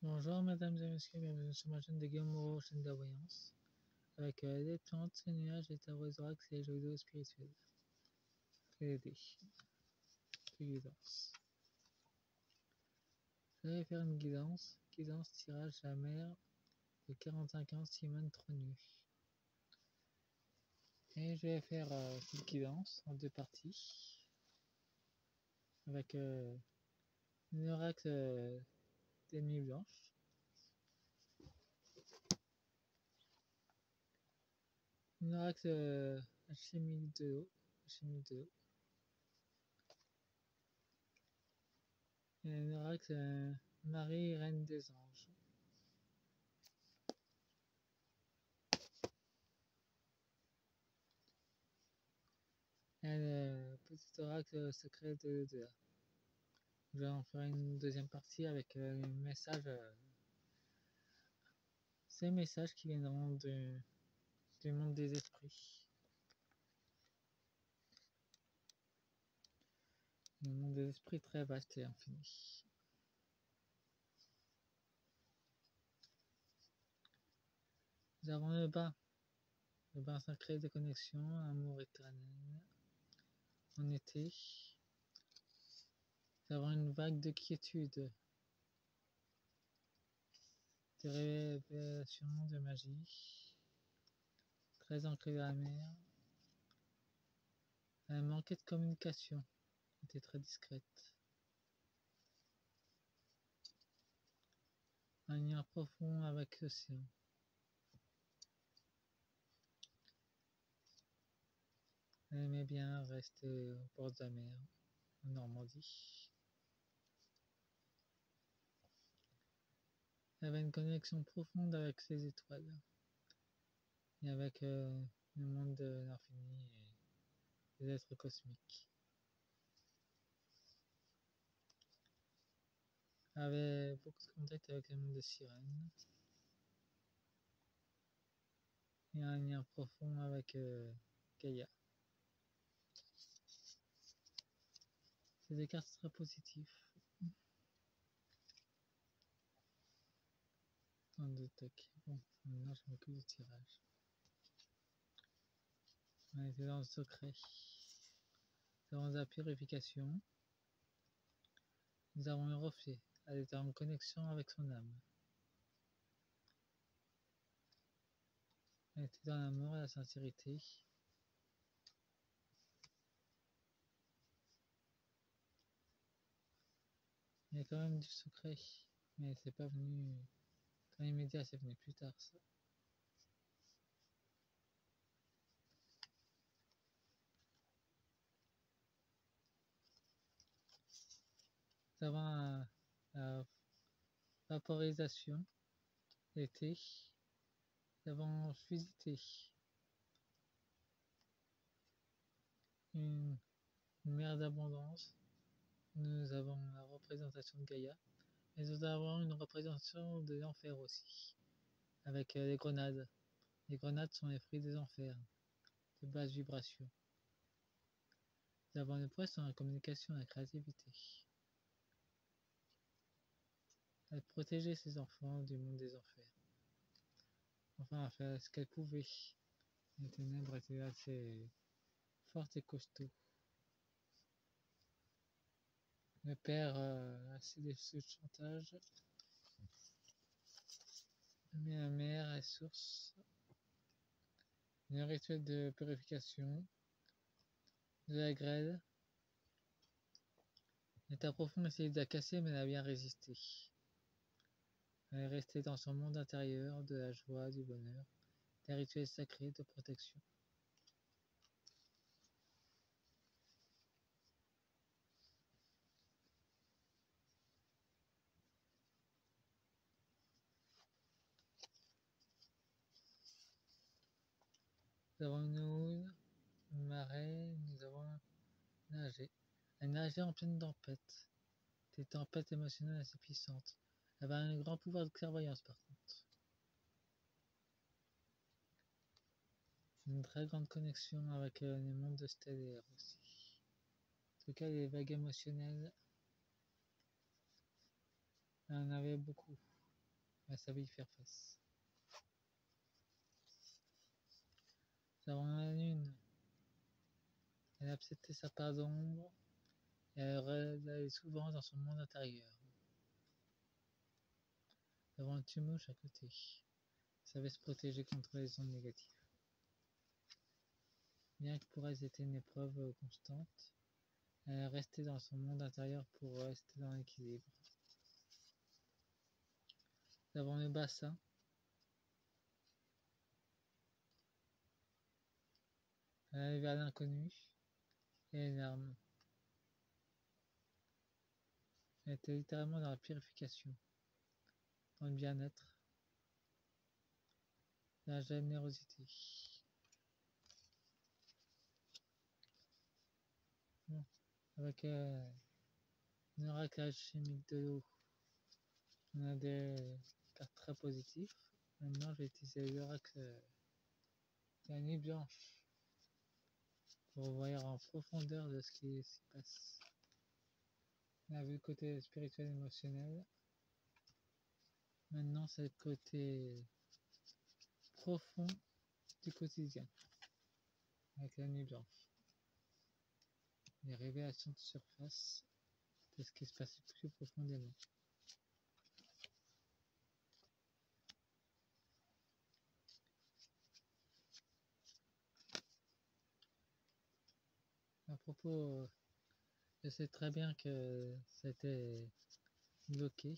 Bonjour mesdames et messieurs, bienvenue sur ma chaîne de Guillaume Moreau, chaîne de la voyance, avec des plantes, des nuages, des taroisorax et les jeux vidéo spirituels. Et les dés. Guidance. Je vais faire une guidance tirage à la mer de 45 ans, Simone Tronu. Et je vais faire cette guidance en deux parties, avec une oracle des nuits blanches. Une oracle alchimie de l'eau. Et une oracle Marie, reine des anges. Et le petit oracle secret de l'au-delà. Je vais en faire une deuxième partie avec les messages. Ces messages qui viendront du monde des esprits. Le monde des esprits très vaste et infini. Nous avons le bain sacré de connexion, amour éternel. En été, nous avons une vague de quiétude, de révélation, de magie, très ancrée dans la mer. Elle manquait de communication, était très discrète. Un lien profond avec l'océan. Elle aimait bien rester au bord de la mer, en Normandie. Elle avait une connexion profonde avec ses étoiles et avec le monde de l'infini et des êtres cosmiques. Elle avait beaucoup de contact avec le monde des sirènes et un lien profond avec Gaïa. C'est des cartes très positives. Bon, maintenant je m'occupe du tirage. On était dans le secret. Nous avons la purification. Nous avons un reflet. Elle était en connexion avec son âme. Elle était dans l'amour et la sincérité. Il y a quand même du secret, mais c'est pas venu dans l'immédiat, c'est venu plus tard ça. Nous avons la vaporisation, l'été. Nous avons fluidité. Une mer d'abondance. Nous avons la représentation de Gaïa. Mais nous avons une représentation de l'enfer aussi, avec les grenades. Les grenades sont les fruits des enfers, de basse vibration. Nous avons le poisson dans la communication et la créativité. Elle protégeait ses enfants du monde des enfers. Enfin, elle fait ce qu'elle pouvait. Les ténèbres étaient assez fortes et costauds. Le père a cédé ce chantage. Mais la mère est source. Le rituel de purification. De la grêle. L'état profond essayait de la casser, mais elle a bien résisté. Elle est restée dans son monde intérieur, de la joie, du bonheur, des rituels sacrés de protection. Nous avons une houle, une marée, nous avons nagé. Elle nageait en pleine tempête. Des tempêtes émotionnelles assez puissantes. Elle avait un grand pouvoir de clairvoyance par contre. Une très grande connexion avec le monde stellaire aussi. En tout cas, les vagues émotionnelles, elle en avait beaucoup. elle savait y faire face. Nous avons la lune. Elle a accepté sa part d'ombre et elle allait souvent dans son monde intérieur. Nous avons le tumouche à côté. Elle savait se protéger contre les ondes négatives. Bien que pour elle c'était une épreuve constante, elle est restée dans son monde intérieur pour rester dans l'équilibre. Nous avons le bassin. Elle allait vers l'inconnu et les larmes. Elle était littéralement dans la purification, dans le bien-être, la générosité. Bon, avec un oracle chimique de l'eau, on a des cartes très positives. Maintenant, je vais utiliser l'oracle de la nuit blanche pour voir en profondeur de ce qui s'y passe. On a vu le côté spirituel émotionnel. Maintenant, c'est le côté profond du quotidien avec la nuit blanche. Les révélations de surface de ce qui se passe plus profondément. À propos, je sais très bien que c'était bloqué,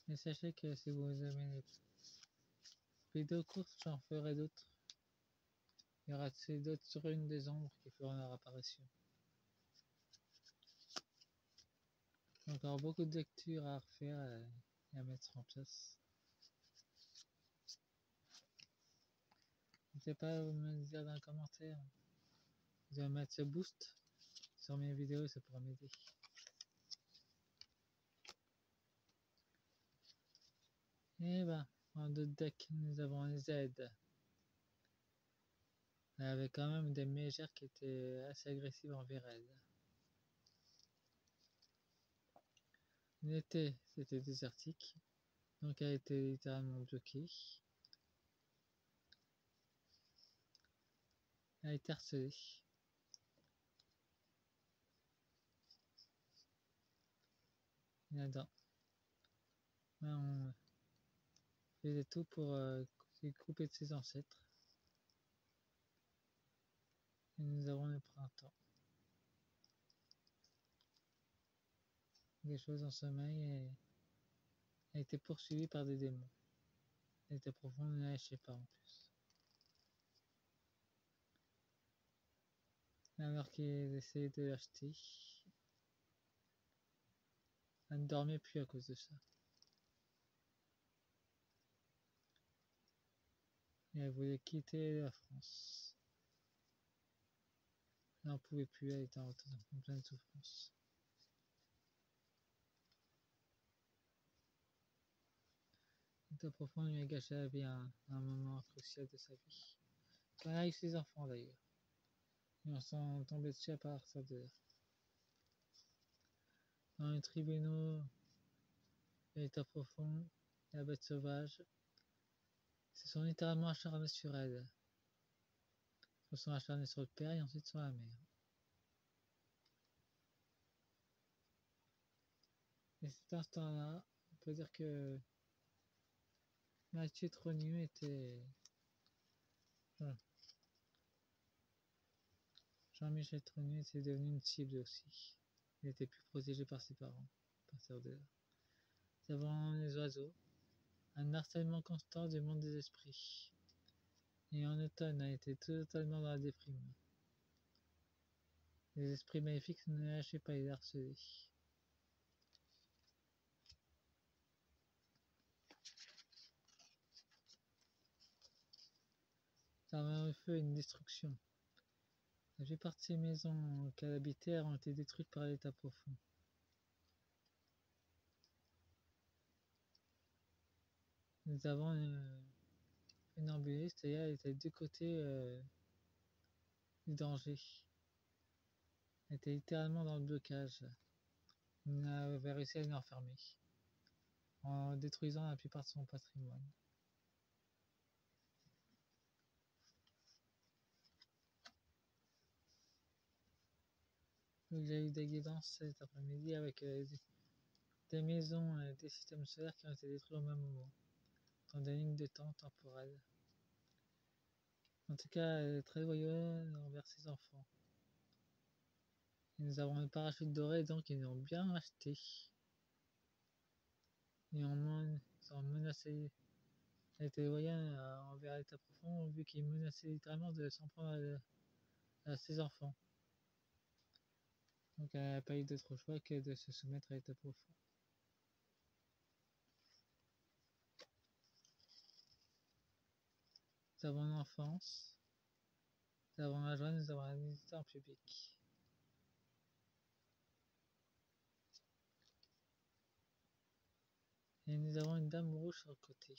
mais sachez que si vous aimez les vidéos courtes, j'en ferai d'autres. Il y aura d'autres runes des ombres qui feront leur apparition. Encore beaucoup de lectures à refaire et à mettre en place. N'hésitez pas à me dire dans les commentaires. Vous allez mettre ce boost sur mes vidéos, ça pourra m'aider. Et ben, en d'autres decks, nous avons les Z. Elle avait quand même des mégères qui étaient assez agressives envers elle. L'été, c'était désertique, donc elle était littéralement bloquée. Elle a été harcelée. Là-dedans. On faisait tout pour se couper de ses ancêtres. Et nous avons le printemps. Des choses en sommeil et elle a été poursuivie par des démons. Elle était profonde, ne la lâchez pas en plus. Alors qu'il essayait de l'acheter, elle ne dormait plus à cause de ça. Et elle voulait quitter la France. Elle n'en pouvait plus, elle était en pleine souffrance. L'état profond lui a gâché la vie à un moment crucial de sa vie. Elle a eu ses enfants d'ailleurs. Ils en sont tombés dessus à partir de là. Dans les tribunaux, l'état profond, la bête sauvage, se sont littéralement acharnés sur elle. Ils se sont acharnés sur le père et ensuite sur la mère. Et cet instant-là, on peut dire que Mathieu Trognu était... Jean-Michel Trognu était devenu une cible aussi. Il était plus protégé par ses parents, à partir de là. Nous avons les oiseaux, un harcèlement constant du monde des esprits. Et en automne a été totalement dans la déprime. Les esprits maléfiques ne lâchaient pas les harceler. Nous avons un feu et une destruction. La plupart de ces maisons qu'elle habitait ont été détruites par l'état profond. Nous avons une ambulance, c'est-à-dire elle était du côté du danger. Elle était littéralement dans le blocage. On avait réussi à l'enfermer. en détruisant la plupart de son patrimoine. Donc j'ai eu des guidances cet après-midi avec des maisons et des systèmes solaires qui ont été détruits au même moment, dans des lignes de temps temporelles. En tout cas, elle est très loyale envers ses enfants. Et nous avons le parachute doré, donc ils l'ont bien acheté. Néanmoins, ils ont menacé. Elle était loyale envers l'état profond, vu qu'il menaçait littéralement de s'en prendre à ses enfants. Donc elle n'a pas eu d'autre choix que de se soumettre à l'état profond. Nous avons l'enfance, nous avons la joie, nous avons la dignité en public. Et nous avons une dame rouge sur le côté.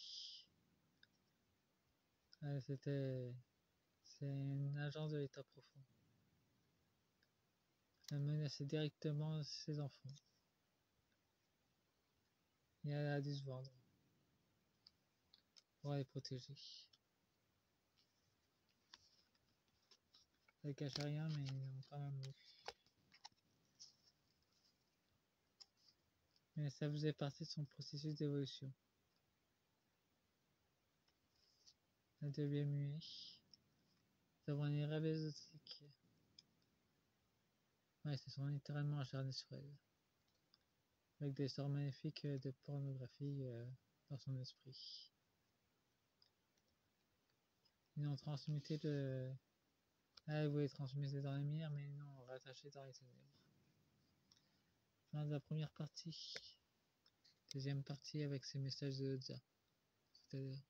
C'est une agent de l'état profond. Elle menaçait directement ses enfants. Et elle a dû se vendre pour les protéger. Elle cachait rien, mais ils l'ont quand même eu. Mais ça faisait partie de son processus d'évolution. Elle devient muet. Nous avons les rêves exotiques. Ouais, ils se sont littéralement acharnés sur elle. Avec des sorts magnifiques de pornographie dans son esprit. Ils ont transmuté le... Elle voulait transmettre dans la lumière, mais ils l'ont rattaché dans les ténèbres. Fin de la première partie. Deuxième partie avec ces messages de Lodza. Tout à l'heure.